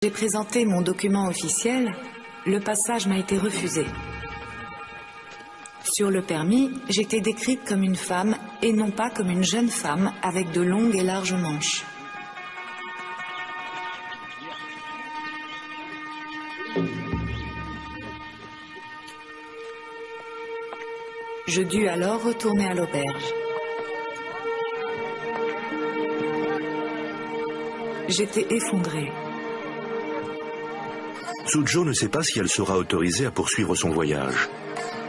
J'ai présenté mon document officiel, le passage m'a été refusé. Sur le permis, j'étais décrite comme une femme et non pas comme une jeune femme avec de longues et larges manches. Je dus alors retourner à l'auberge. J'étais effondrée. Tsujo ne sait pas si elle sera autorisée à poursuivre son voyage.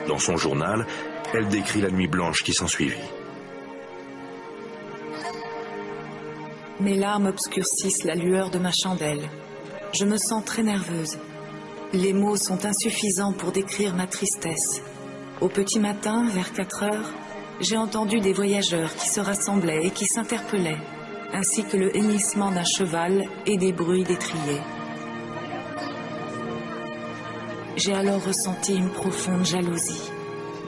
Dans son journal, elle décrit la nuit blanche qui s'ensuivit. Mes larmes obscurcissent la lueur de ma chandelle. Je me sens très nerveuse. Les mots sont insuffisants pour décrire ma tristesse. Au petit matin, vers 4 heures, j'ai entendu des voyageurs qui se rassemblaient et qui s'interpellaient, ainsi que le hennissement d'un cheval et des bruits d'étriers. J'ai alors ressenti une profonde jalousie.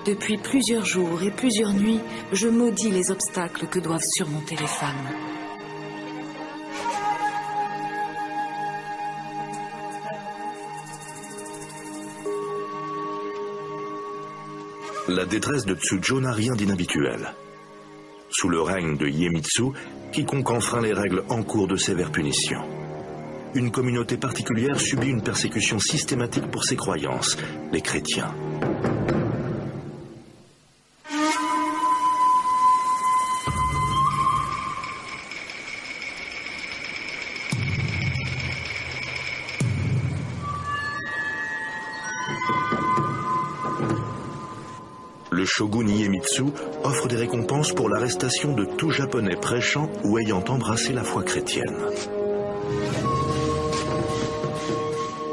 Depuis plusieurs jours et plusieurs nuits, je maudis les obstacles que doivent surmonter les femmes. La détresse de Tsujo n'a rien d'inhabituel. Sous le règne de Iemitsu, quiconque enfreint les règles encourt de sévères punitions. Une communauté particulière subit une persécution systématique pour ses croyances, les chrétiens. Le shogun Iemitsu offre des récompenses pour l'arrestation de tout japonais prêchant ou ayant embrassé la foi chrétienne.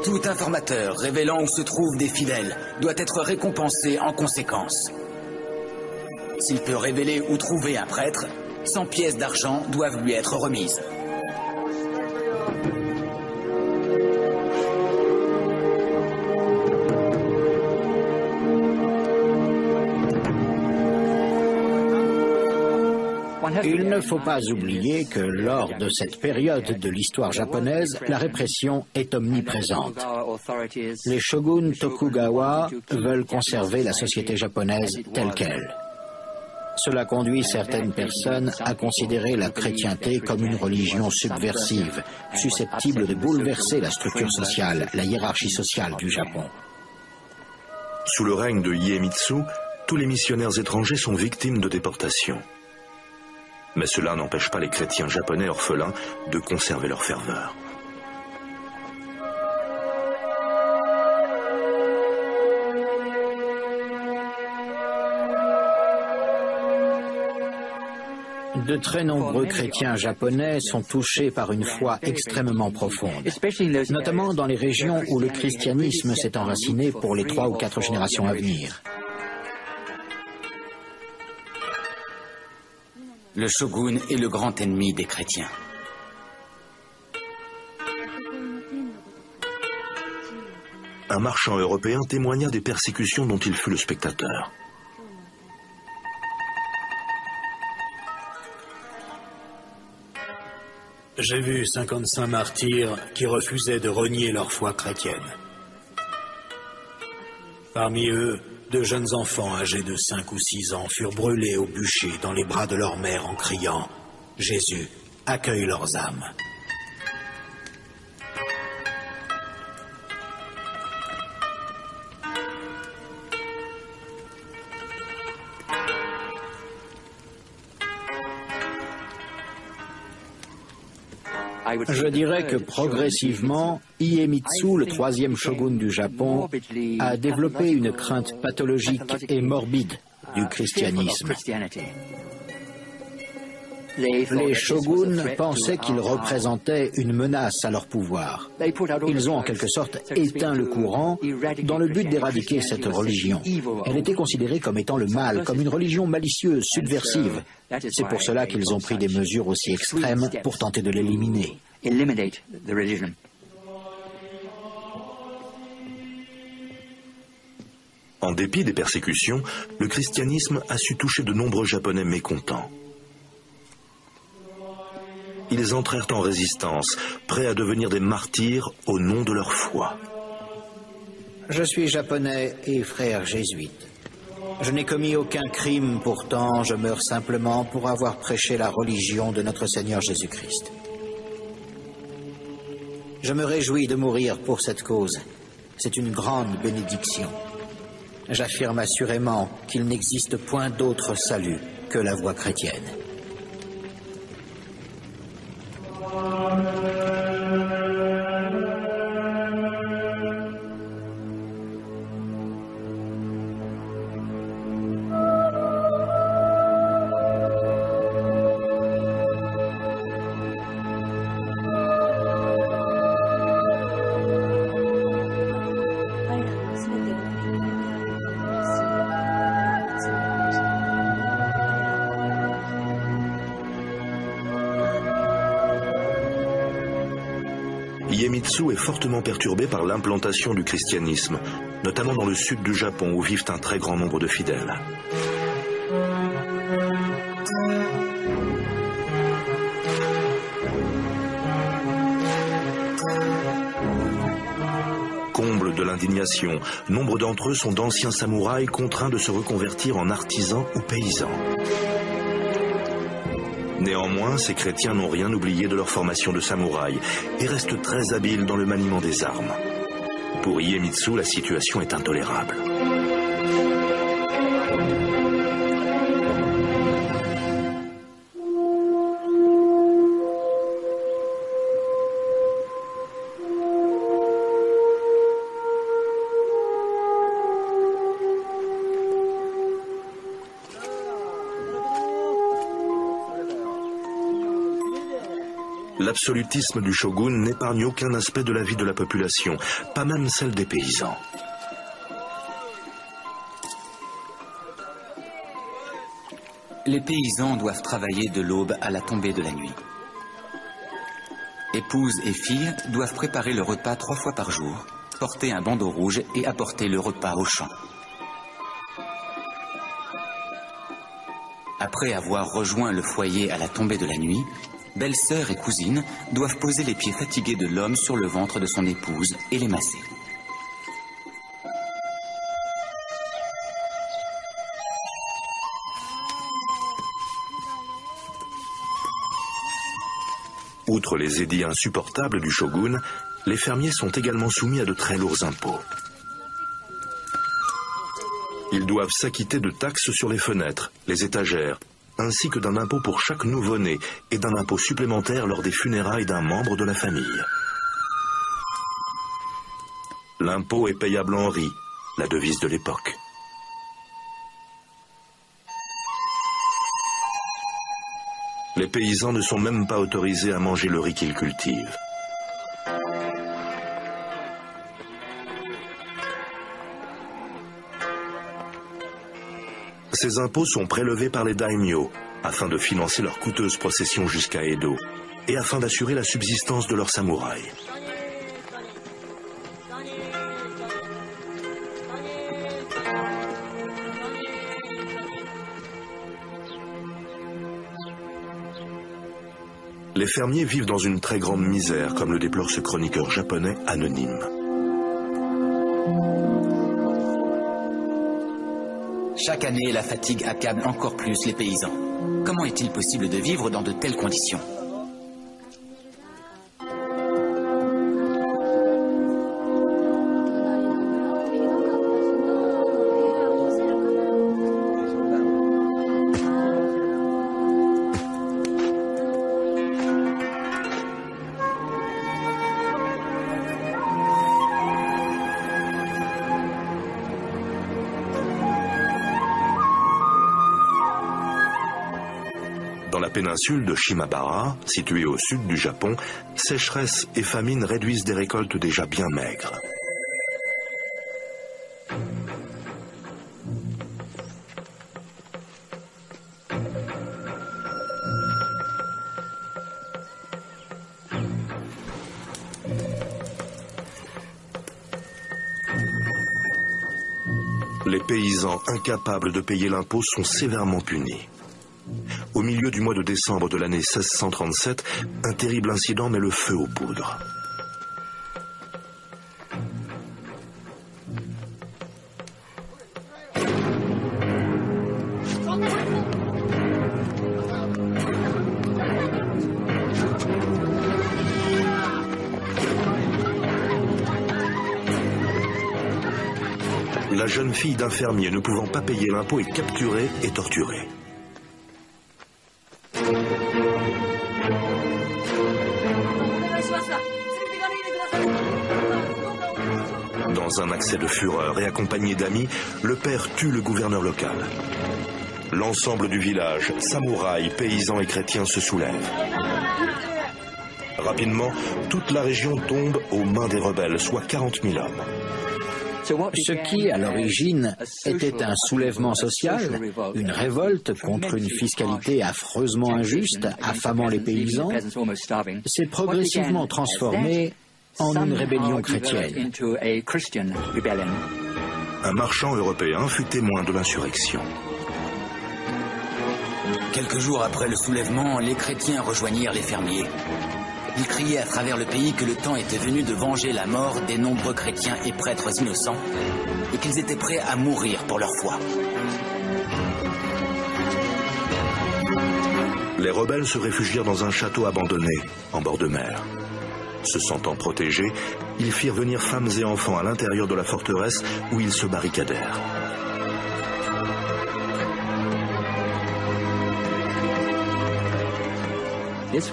Tout informateur révélant où se trouvent des fidèles doit être récompensé en conséquence. S'il peut révéler où trouver un prêtre, 100 pièces d'argent doivent lui être remises. Il ne faut pas oublier que lors de cette période de l'histoire japonaise, la répression est omniprésente. Les shoguns Tokugawa veulent conserver la société japonaise telle qu'elle. Cela conduit certaines personnes à considérer la chrétienté comme une religion subversive, susceptible de bouleverser la structure sociale, la hiérarchie sociale du Japon. Sous le règne de Iemitsu, tous les missionnaires étrangers sont victimes de déportation. Mais cela n'empêche pas les chrétiens japonais orphelins de conserver leur ferveur. De très nombreux chrétiens japonais sont touchés par une foi extrêmement profonde, notamment dans les régions où le christianisme s'est enraciné pour les 3 ou 4 générations à venir. Le shogun est le grand ennemi des chrétiens. Un marchand européen témoigna des persécutions dont il fut le spectateur. J'ai vu 55 martyrs qui refusaient de renier leur foi chrétienne. Parmi eux, 2 jeunes enfants âgés de 5 ou 6 ans furent brûlés au bûcher dans les bras de leur mère en criant « Jésus, accueille leurs âmes ». Je dirais que progressivement, Iemitsu, le 3e shogun du Japon, a développé une crainte pathologique et morbide du christianisme. Les shoguns pensaient qu'ils représentaient une menace à leur pouvoir. Ils ont en quelque sorte éteint le courant dans le but d'éradiquer cette religion. Elle était considérée comme étant le mal, comme une religion malicieuse, subversive. C'est pour cela qu'ils ont pris des mesures aussi extrêmes pour tenter de l'éliminer. En dépit des persécutions, le christianisme a su toucher de nombreux Japonais mécontents. ils entrèrent en résistance, prêts à devenir des martyrs au nom de leur foi. Je suis japonais et frère jésuite. Je n'ai commis aucun crime, pourtant je meurs simplement pour avoir prêché la religion de notre Seigneur Jésus-Christ. Je me réjouis de mourir pour cette cause. C'est une grande bénédiction. J'affirme assurément qu'il n'existe point d'autre salut que la voie chrétienne. Iemitsu est fortement perturbé par l'implantation du christianisme, notamment dans le sud du Japon où vivent un très grand nombre de fidèles. Comble de l'indignation, nombre d'entre eux sont d'anciens samouraïs contraints de se reconvertir en artisans ou paysans. Néanmoins, ces chrétiens n'ont rien oublié de leur formation de samouraï et restent très habiles dans le maniement des armes. Pour Iemitsu, la situation est intolérable. L'absolutisme du shogun n'épargne aucun aspect de la vie de la population, pas même celle des paysans. Les paysans doivent travailler de l'aube à la tombée de la nuit. Épouses et filles doivent préparer le repas 3 fois par jour, porter un bandeau rouge et apporter le repas au champ. Après avoir rejoint le foyer à la tombée de la nuit, belle-sœur et cousine doivent poser les pieds fatigués de l'homme sur le ventre de son épouse et les masser. Outre les édits insupportables du shogun, les fermiers sont également soumis à de très lourds impôts. Ils doivent s'acquitter de taxes sur les fenêtres, les étagères, ainsi que d'un impôt pour chaque nouveau-né et d'un impôt supplémentaire lors des funérailles d'un membre de la famille. L'impôt est payable en riz, la devise de l'époque. Les paysans ne sont même pas autorisés à manger le riz qu'ils cultivent. Ces impôts sont prélevés par les daimyo afin de financer leurs coûteuses processions jusqu'à Edo et afin d'assurer la subsistance de leurs samouraïs. Les fermiers vivent dans une très grande misère, comme le déplore ce chroniqueur japonais anonyme. Chaque année, la fatigue accable encore plus les paysans. Comment est-il possible de vivre dans de telles conditions ? Dans la péninsule de Shimabara, située au sud du Japon, sécheresse et famine réduisent des récoltes déjà bien maigres. Les paysans incapables de payer l'impôt sont sévèrement punis. Au milieu du mois de décembre de l'année 1637, un terrible incident met le feu aux poudres. La jeune fille d'un fermier ne pouvant pas payer l'impôt est capturée et torturée. Dans un accès de fureur et accompagné d'amis, le père tue le gouverneur local. L'ensemble du village, samouraïs, paysans et chrétiens se soulèvent. Rapidement, toute la région tombe aux mains des rebelles, soit 40 000 hommes. Ce qui, à l'origine, était un soulèvement social, une révolte contre une fiscalité affreusement injuste, affamant les paysans, s'est progressivement transformé en une rébellion chrétienne. Un marchand européen fut témoin de l'insurrection. Quelques jours après le soulèvement, les chrétiens rejoignirent les fermiers. Ils criaient à travers le pays que le temps était venu de venger la mort des nombreux chrétiens et prêtres innocents et qu'ils étaient prêts à mourir pour leur foi. Les rebelles se réfugièrent dans un château abandonné, en bord de mer. Se sentant protégés, ils firent venir femmes et enfants à l'intérieur de la forteresse où ils se barricadèrent.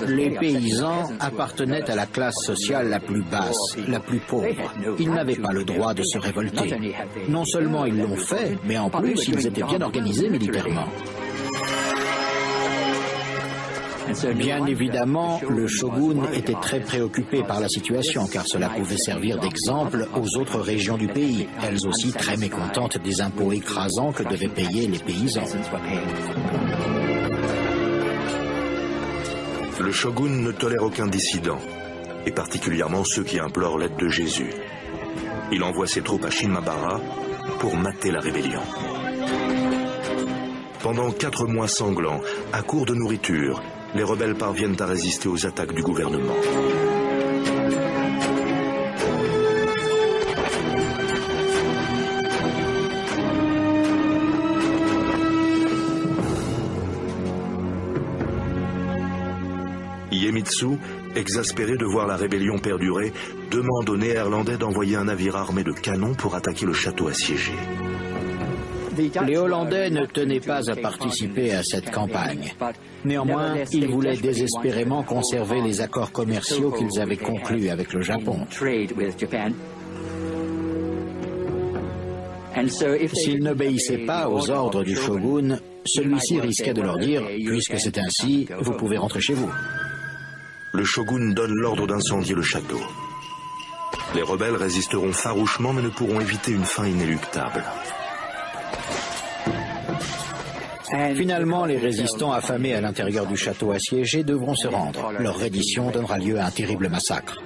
Les paysans appartenaient à la classe sociale la plus basse, la plus pauvre. Ils n'avaient pas le droit de se révolter. Non seulement ils l'ont fait, mais en plus ils étaient bien organisés militairement. Bien évidemment, le shogun était très préoccupé par la situation, car cela pouvait servir d'exemple aux autres régions du pays, elles aussi très mécontentes des impôts écrasants que devaient payer les paysans. Le shogun ne tolère aucun dissident, et particulièrement ceux qui implorent l'aide de Jésus. Il envoie ses troupes à Shimabara pour mater la rébellion. Pendant 4 mois sanglants, à court de nourriture, les rebelles parviennent à résister aux attaques du gouvernement. Iemitsu, exaspéré de voir la rébellion perdurer, demande aux Néerlandais d'envoyer un navire armé de canons pour attaquer le château assiégé. Les Hollandais ne tenaient pas à participer à cette campagne. Néanmoins, ils voulaient désespérément conserver les accords commerciaux qu'ils avaient conclus avec le Japon. S'ils n'obéissaient pas aux ordres du shogun, celui-ci risquait de leur dire « Puisque c'est ainsi, vous pouvez rentrer chez vous ». Le shogun donne l'ordre d'incendier le château. Les rebelles résisteront farouchement mais ne pourront éviter une fin inéluctable. Finalement, les résistants affamés à l'intérieur du château assiégé devront se rendre. Leur reddition donnera lieu à un terrible massacre.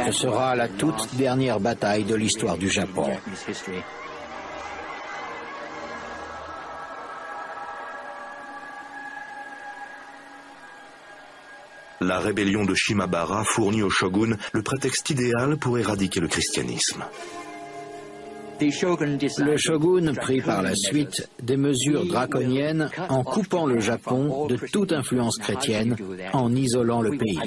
Ce sera la toute dernière bataille de l'histoire du Japon. La rébellion de Shimabara fournit au shogun le prétexte idéal pour éradiquer le christianisme. Le shogun prit par la suite des mesures draconiennes en coupant le Japon de toute influence chrétienne, en isolant le pays.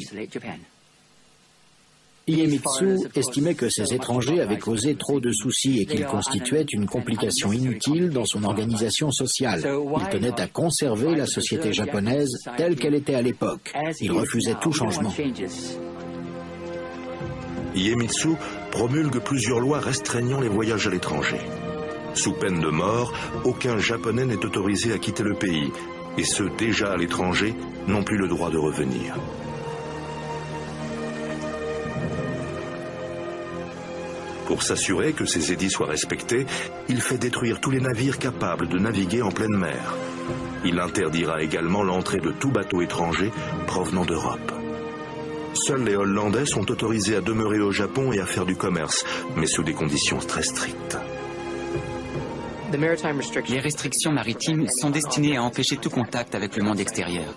Iemitsu estimait que ces étrangers avaient causé trop de soucis et qu'ils constituaient une complication inutile dans son organisation sociale. Il tenait à conserver la société japonaise telle qu'elle était à l'époque. Il refusait tout changement. Iemitsu promulgue plusieurs lois restreignant les voyages à l'étranger. Sous peine de mort, aucun Japonais n'est autorisé à quitter le pays, et ceux déjà à l'étranger n'ont plus le droit de revenir. Pour s'assurer que ces édits soient respectés, il fait détruire tous les navires capables de naviguer en pleine mer. Il interdira également l'entrée de tout bateau étranger provenant d'Europe. Seuls les Hollandais sont autorisés à demeurer au Japon et à faire du commerce, mais sous des conditions très strictes. Les restrictions maritimes sont destinées à empêcher tout contact avec le monde extérieur.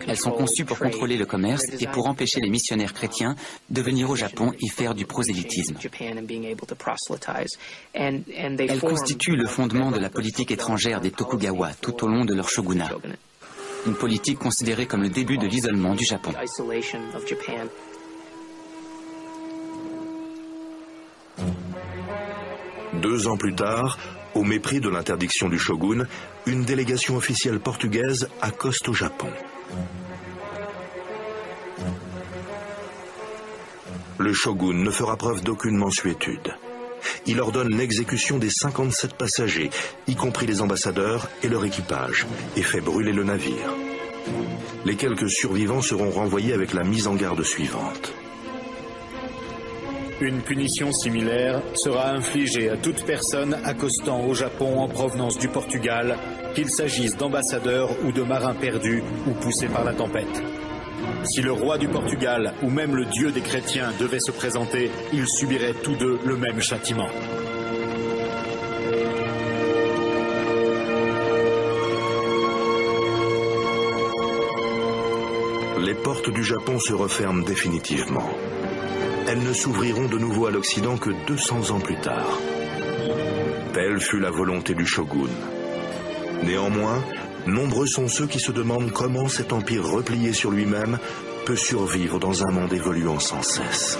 Elles sont conçues pour contrôler le commerce et pour empêcher les missionnaires chrétiens de venir au Japon y faire du prosélytisme. Elles constituent le fondement de la politique étrangère des Tokugawa tout au long de leur shogunat. Une politique considérée comme le début de l'isolement du Japon. 2 ans plus tard, au mépris de l'interdiction du shogun, une délégation officielle portugaise accoste au Japon. Le shogun ne fera preuve d'aucune mansuétude. Il ordonne l'exécution des 57 passagers, y compris les ambassadeurs et leur équipage, et fait brûler le navire. Les quelques survivants seront renvoyés avec la mise en garde suivante. Une punition similaire sera infligée à toute personne accostant au Japon en provenance du Portugal, qu'il s'agisse d'ambassadeurs ou de marins perdus ou poussés par la tempête. Si le roi du Portugal ou même le dieu des chrétiens devait se présenter, ils subiraient tous deux le même châtiment. Les portes du Japon se referment définitivement. Elles ne s'ouvriront de nouveau à l'Occident que 200 ans plus tard. Telle fut la volonté du shogun. Néanmoins, nombreux sont ceux qui se demandent comment cet empire replié sur lui-même peut survivre dans un monde évoluant sans cesse.